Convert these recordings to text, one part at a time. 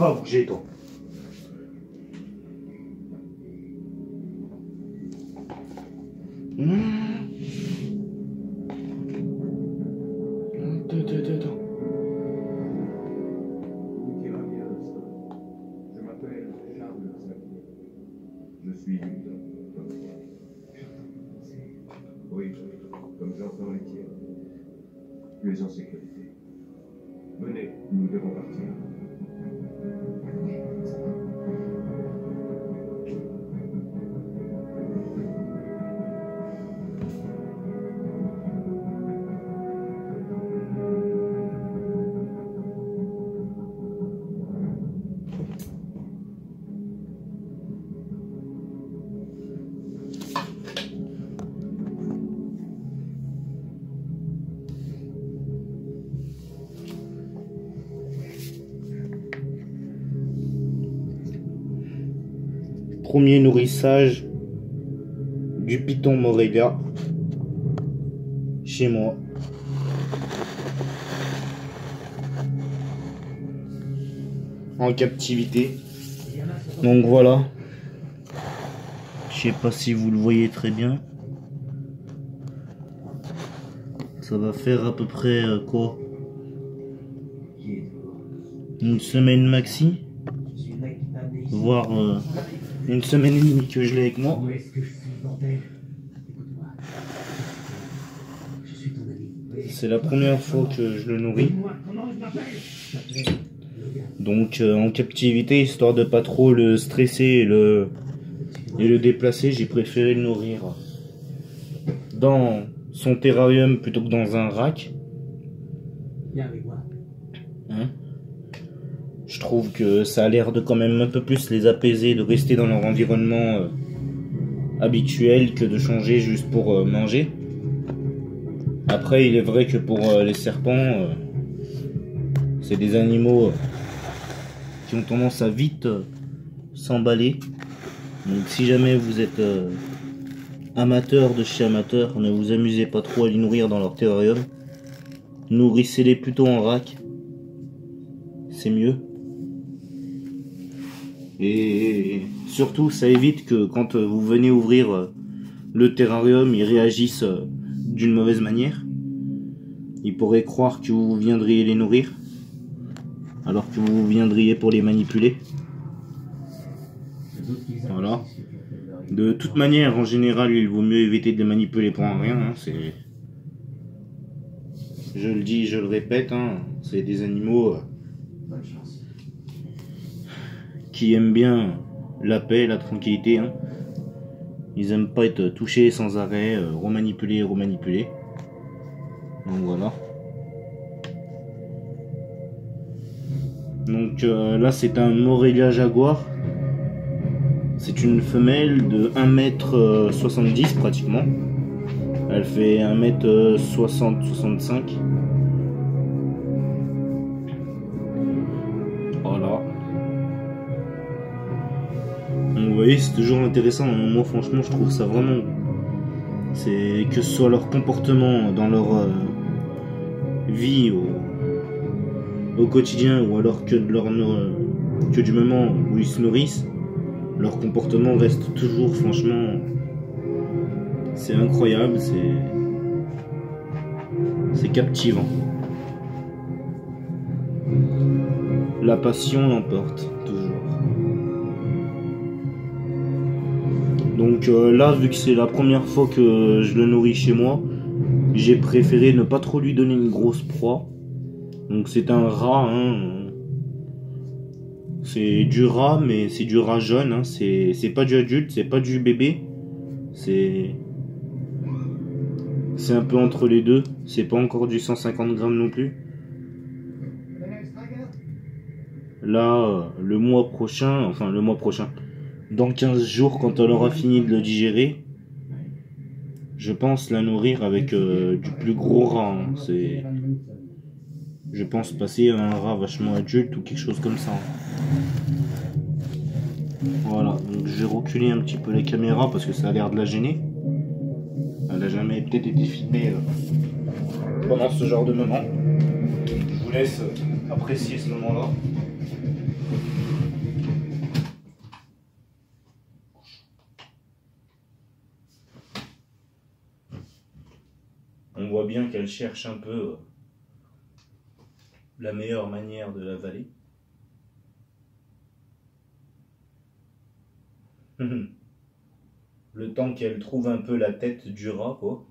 pas bouger, toi. Attends. Je m'appelle Charles Xavier. Je suis oui, comme j'entends les tiens. Tu es en sécurité. Venez, nous devons partir. Premier nourrissage du python Morelia chez moi. En captivité. Donc voilà. Je sais pas si vous le voyez très bien. Ça va faire à peu près quoi? Une semaine maxi, voire une semaine et demie que je l'ai avec moi. C'est la première fois que je le nourris. Donc en captivité, histoire de pas trop le stresser et le déplacer, j'ai préféré le nourrir dans son terrarium plutôt que dans un rack. Hein? Je trouve que ça a l'air de quand même un peu plus les apaiser, de rester dans leur environnement habituel que de changer juste pour manger. Après, il est vrai que pour les serpents, c'est des animaux qui ont tendance à vite s'emballer. Donc si jamais vous êtes amateur de chez amateur, ne vous amusez pas trop à les nourrir dans leur terrarium. Nourrissez-les plutôt en rack. C'est mieux. Et surtout, ça évite que quand vous venez ouvrir le terrarium, ils réagissent d'une mauvaise manière. Ils pourraient croire que vous viendriez les nourrir, alors que vous viendriez pour les manipuler. Voilà. De toute manière, en général, il vaut mieux éviter de les manipuler pour un rien. Hein, je le dis, je le répète, hein, c'est des animaux qui aiment bien la paix, la tranquillité. Hein. Ils aiment pas être touchés sans arrêt, remanipulés. Donc voilà. Donc là c'est un Morelia Jaguar. C'est une femelle de 1,70 m pratiquement. Elle fait 1,60-65 m. Voilà. Donc, vous voyez, c'est toujours intéressant. Moi franchement je trouve ça vraiment... C'est que ce soit leur comportement dans leur vie au quotidien, ou alors que du moment où ils se nourrissent, leur comportement reste toujours, franchement, c'est incroyable, c'est captivant. La passion l'emporte toujours. Donc là, vu que c'est la première fois que je le nourris chez moi, j'ai préféré ne pas trop lui donner une grosse proie. Donc c'est un rat, hein. C'est du rat, mais c'est du rat jaune, hein. C'est pas du adulte, c'est pas du bébé. C'est un peu entre les deux. C'est pas encore du 150 grammes non plus. Là, le mois prochain, dans 15 jours, quand elle aura fini de le digérer, je pense la nourrir avec du plus gros rat. Hein. Je pense passer à un rat vachement adulte ou quelque chose comme ça. Voilà, donc je vais reculer un petit peu les caméras parce que ça a l'air de la gêner. Elle a jamais peut-être été filmée pendant ce genre de moment. Je vous laisse apprécier ce moment-là. voit bien qu'elle cherche un peu la meilleure manière de l'avaler. Le temps qu'elle trouve un peu la tête du rat, quoi.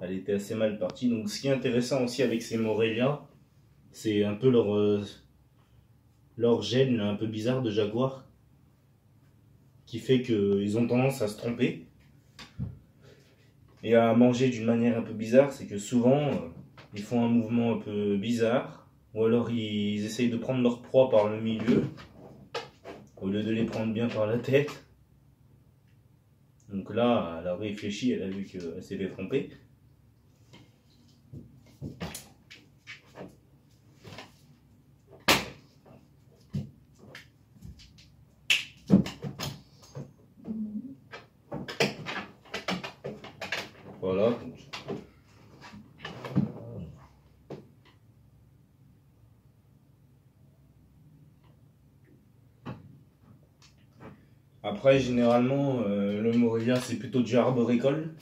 Elle était assez mal partie. Donc ce qui est intéressant aussi avec ces Morelia, c'est un peu leur gène un peu bizarre de jaguar, qui fait qu'ils ont tendance à se tromper et à manger d'une manière un peu bizarre. C'est que souvent, ils font un mouvement un peu bizarre, ou alors ils essayent de prendre leur proie par le milieu, au lieu de les prendre bien par la tête. Donc là, elle a réfléchi, elle a vu qu'elle s'est fait tromper. Voilà. Après, généralement, le Morelia, c'est plutôt du arboricole.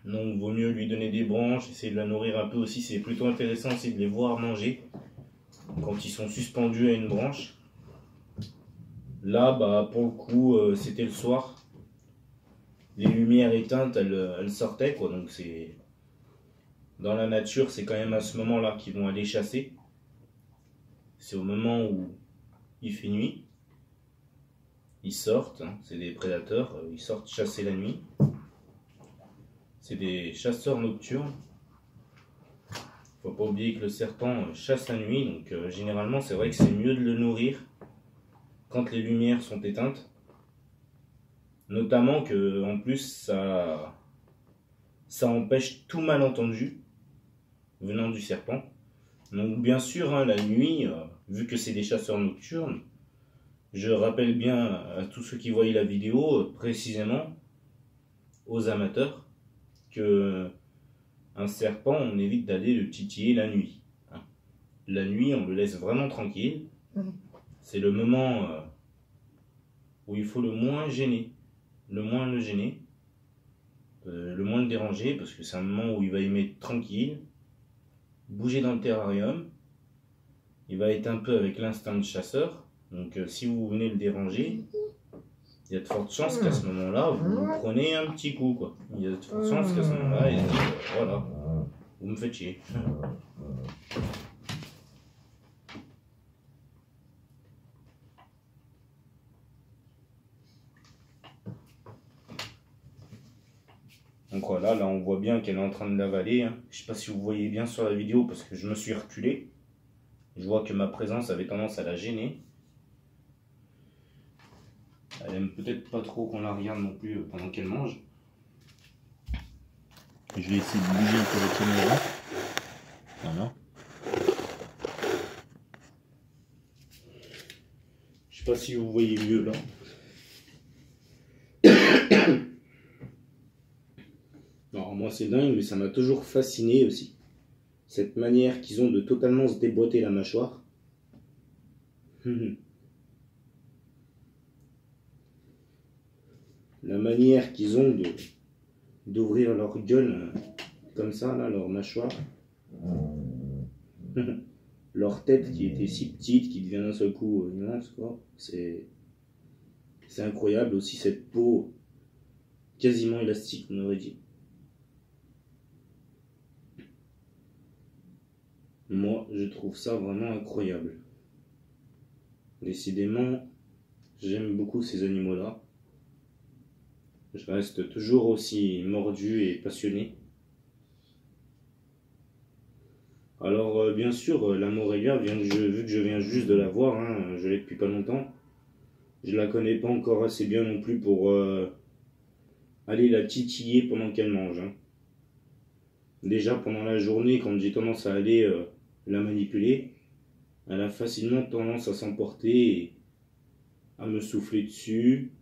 Donc, vaut mieux lui donner des branches, essayer de la nourrir un peu aussi. C'est plutôt intéressant aussi de les voir manger quand ils sont suspendus à une branche. Là, bah, pour le coup, c'était le soir. Les lumières éteintes, elles sortaient, quoi. Donc, c'est dans la nature, c'est quand même à ce moment-là qu'ils vont aller chasser. C'est au moment où il fait nuit. Ils sortent, hein, c'est des prédateurs, ils sortent chasser la nuit. C'est des chasseurs nocturnes. Faut pas oublier que le serpent chasse la nuit, donc généralement c'est vrai que c'est mieux de le nourrir quand les lumières sont éteintes. Notamment que en plus ça empêche tout malentendu venant du serpent. Donc bien sûr, hein, la nuit, vu que c'est des chasseurs nocturnes, je rappelle bien à tous ceux qui voient la vidéo, précisément aux amateurs, que un serpent, on évite d'aller le titiller la nuit. Hein. La nuit, on le laisse vraiment tranquille. C'est le moment où il faut le moins gêner, le moins le gêner, le moins le déranger, parce que c'est un moment où il va aimer être tranquille, bouger dans le terrarium. Il va être un peu avec l'instinct de chasseur. Donc si vous venez le déranger, il y a de fortes chances qu'à ce moment-là, vous prenez un petit coup, quoi. Il y a de fortes chances qu'à ce moment-là, il se dit, voilà, vous me faites chier. Donc voilà, là on voit bien qu'elle est en train de l'avaler. Hein. Je ne sais pas si vous voyez bien sur la vidéo parce que je me suis reculé. Je vois que ma présence avait tendance à la gêner. Elle aime peut-être pas trop qu'on la regarde non plus pendant qu'elle mange. Je vais essayer de bouger un peu la caméra. Voilà. Je sais pas si vous voyez mieux là. Alors moi c'est dingue, mais ça m'a toujours fasciné aussi. Cette manière qu'ils ont de totalement se déboîter la mâchoire. La manière qu'ils ont d'ouvrir leur gueule comme ça, là, leur mâchoire. Leur tête qui était si petite, qui devient d'un seul coup immense, quoi. C'est incroyable aussi cette peau quasiment élastique, on aurait dit. Moi, je trouve ça vraiment incroyable. Décidément, j'aime beaucoup ces animaux-là. Je reste toujours aussi mordu et passionné. Alors, bien sûr, la Morelia, vu que je viens juste de la voir, hein, je l'ai depuis pas longtemps, je la connais pas encore assez bien non plus pour aller la titiller pendant qu'elle mange. Hein. Déjà pendant la journée, quand j'ai tendance à aller la manipuler, elle a facilement tendance à s'emporter et à me souffler dessus.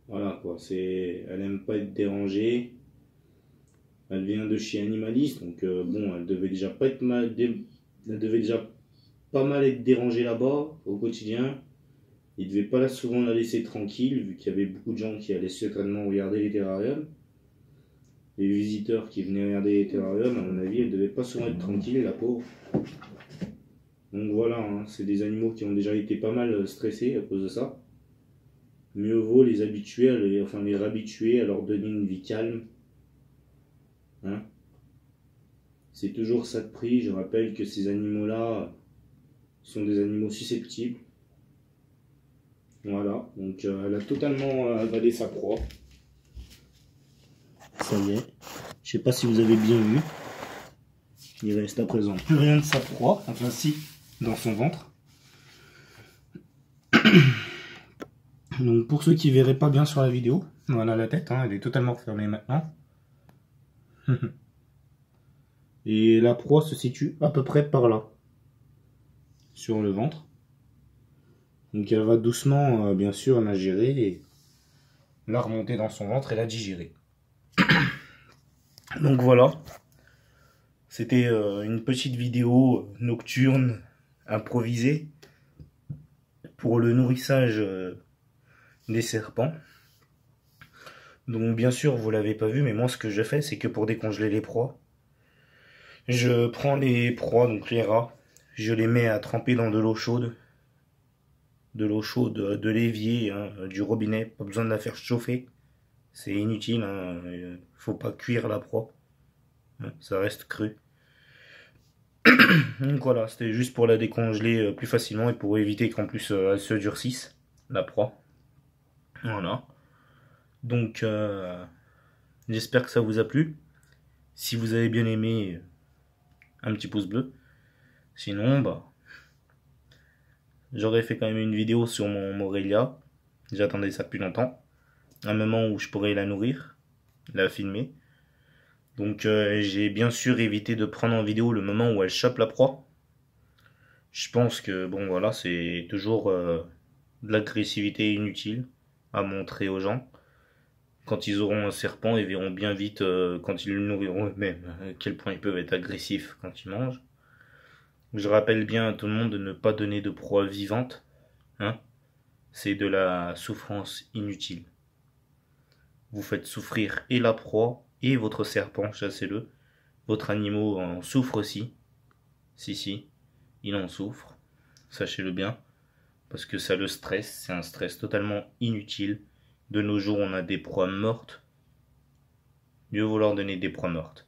Voilà quoi, elle aime pas être dérangée. Elle vient de chez Animaliste, donc bon, elle devait déjà pas être mal, elle devait déjà pas mal être dérangée là-bas au quotidien. Il devait pas souvent la laisser tranquille, vu qu'il y avait beaucoup de gens qui allaient certainement regarder les terrariums. Les visiteurs qui venaient regarder les terrariums, à mon avis, elle devait pas souvent être tranquille, la pauvre. Donc voilà, hein, c'est des animaux qui ont déjà été pas mal stressés à cause de ça. Mieux vaut les habituer, les réhabituer à leur donner une vie calme. Hein, c'est toujours ça de prix. Je rappelle que ces animaux-là sont des animaux susceptibles. Voilà, donc elle a totalement avalé sa proie. Ça y est. Je sais pas si vous avez bien vu. Il reste à présent plus rien de sa proie. Enfin si, dans son ventre. Donc pour ceux qui verraient pas bien sur la vidéo, voilà la tête, hein, elle est totalement fermée maintenant. Et la proie se situe à peu près par là, sur le ventre. Donc elle va doucement, bien sûr, la gérer et la remonter dans son ventre et la digérer. Donc voilà, c'était une petite vidéo nocturne improvisée pour le nourrissage des serpents. Donc bien sûr, vous l'avez pas vu, mais moi ce que je fais, c'est que pour décongeler les proies, je prends les proies, donc les rats, je les mets à tremper dans de l'eau chaude, de l'évier, hein, du robinet, pas besoin de la faire chauffer, c'est inutile, hein, faut pas cuire la proie, hein, ça reste cru. Donc voilà, c'était juste pour la décongeler plus facilement et pour éviter qu'en plus elle se durcisse, la proie. Voilà. Donc j'espère que ça vous a plu. Si vous avez bien aimé, un petit pouce bleu. Sinon, bah, j'aurais fait quand même une vidéo sur mon Morelia. J'attendais ça depuis longtemps. Un moment où je pourrais la nourrir, la filmer. Donc j'ai bien sûr évité de prendre en vidéo le moment où elle chope la proie. Je pense que bon voilà, c'est toujours de l'agressivité inutile à montrer aux gens. Quand ils auront un serpent, ils verront bien vite, quand ils le nourriront eux-mêmes, à quel point ils peuvent être agressifs quand ils mangent. Je rappelle bien à tout le monde de ne pas donner de proie vivante. Hein, c'est de la souffrance inutile. Vous faites souffrir et la proie et votre serpent, chassez-le. Votre animal en souffre aussi. Si, il en souffre. Sachez-le bien. Parce que ça le stresse, c'est un stress totalement inutile. De nos jours, on a des proies mortes. Mieux vaut leur donner des proies mortes.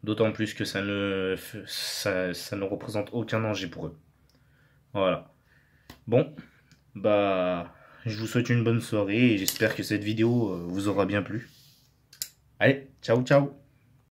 D'autant plus que ça ne représente aucun danger pour eux. Voilà. Bon, bah, je vous souhaite une bonne soirée et j'espère que cette vidéo vous aura bien plu. Allez, ciao ciao!